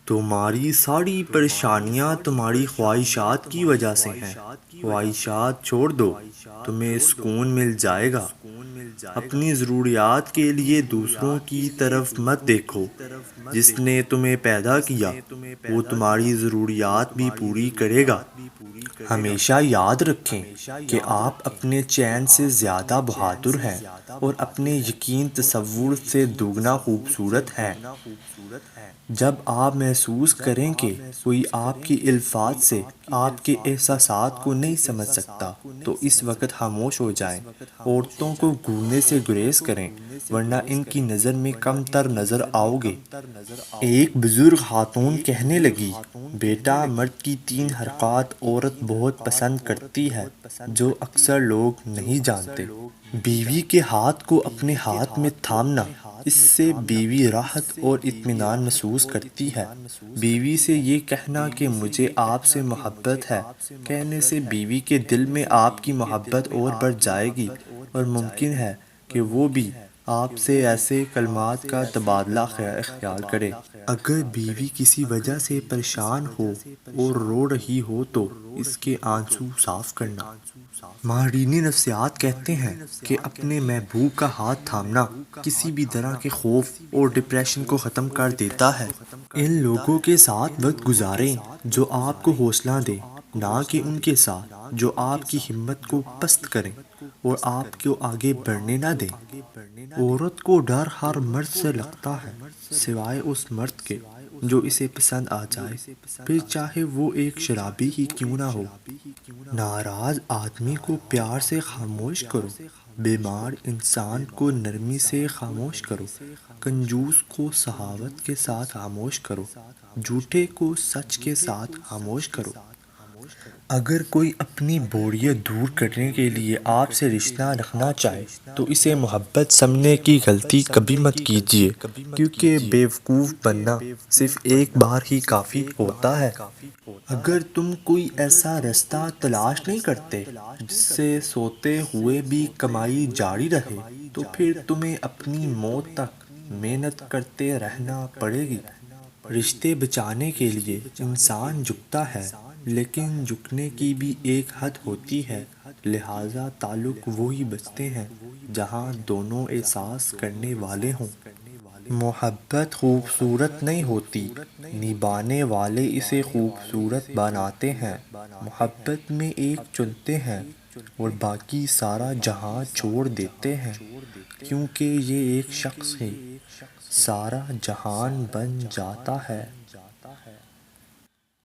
تمہاری ساری پریشانیاں تمہاری خواہشات کی وجہ سے ہیں۔ خواہشات چھوڑ دو، تمہیں سکون مل جائے گا۔ اپنی ضروریات کے لیے دوسروں کی طرف مت دیکھو۔ جس نے تمہیں پیدا کیا وہ تمہاری ضروریات بھی پوری کرے گا۔ ہمیشہ یاد رکھیں کہ آپ اپنے چین سے زیادہ بہادر ہیں اور اپنے یقین تصور سے دوگنا خوبصورت ہیں۔ جب آپ محسوس کریں کہ کوئی آپ کی الفاظ سے آپ کے احساسات کو نہیں سمجھ سکتا تو اس وقت خاموش ہو جائیں۔ عورتوں کو گھورنے سے گریز کریں ورنہ ان کی نظر میں کم تر نظر آؤ گے۔ ایک بزرگ خاتون کہنے لگی، بیٹا، مرد کی 3 حرکات عورت بہت پسند کرتی ہے جو اکثر لوگ نہیں جانتے۔ بیوی کے ہاتھ کو اپنے ہاتھ میں تھامنا، اس سے بیوی راحت اور اطمینان محسوس کرتی ہے۔ بیوی سے یہ کہنا کہ مجھے آپ سے محبت ہے کہنے سے بیوی کے دل میں آپ کی محبت اور بڑھ جائے گی اور ممکن ہے کہ وہ بھی آپ سے ایسے کلمات کا تبادلہ خیال کرے۔ اگر بیوی کسی وجہ سے پریشان ہو اور رو رہی ہو تو اس کے آنسو صاف کرنا۔ ماہرین نفسیات کہتے ہیں کہ اپنے محبوب کا ہاتھ تھامنا کسی بھی طرح کے خوف اور ڈپریشن کو ختم کر دیتا ہے۔ ان لوگوں کے ساتھ وقت گزاریں جو آپ کو حوصلہ دیں، نہ کہ ان کے ساتھ جو آپ کی ہمت کو پست کریں اور آپ کو آگے بڑھنے نہ دیں۔ عورت کو ڈر ہر مرد سے لگتا ہے سوائے اس مرد کے جو اسے پسند آ جائے، پھر چاہے وہ ایک شرابی ہی کیوں نہ ہو۔ ناراض آدمی کو پیار سے خاموش کرو، بیمار انسان کو نرمی سے خاموش کرو، کنجوس کو سخاوت کے ساتھ خاموش کرو، جھوٹے کو سچ کے ساتھ خاموش کرو۔ اگر کوئی اپنی بوریت دور کرنے کے لیے آپ سے رشتہ رکھنا چاہے تو اسے محبت سمجھنے کی غلطی کبھی مت کیجیے، کیونکہ بیوقوف بننا صرف ایک بار ہی کافی ہوتا ہے۔ اگر تم کوئی ایسا رستہ تلاش نہیں کرتے جس سے سوتے ہوئے بھی کمائی جاری رہے تو پھر تمہیں اپنی موت تک محنت کرتے رہنا پڑے گی۔ رشتے بچانے کے لیے انسان جھکتا ہے، لیکن جھکنے کی بھی ایک حد ہوتی ہے، لہٰذا تعلق وہی بچتے ہیں جہاں دونوں احساس کرنے والے ہوں۔ محبت خوبصورت نہیں ہوتی، نبھانے والے اسے خوبصورت بناتے ہیں۔ محبت میں ایک چنتے ہیں اور باقی سارا جہاں چھوڑ دیتے ہیں، کیونکہ یہ ایک شخص ہی سارا جہان بن جاتا ہے۔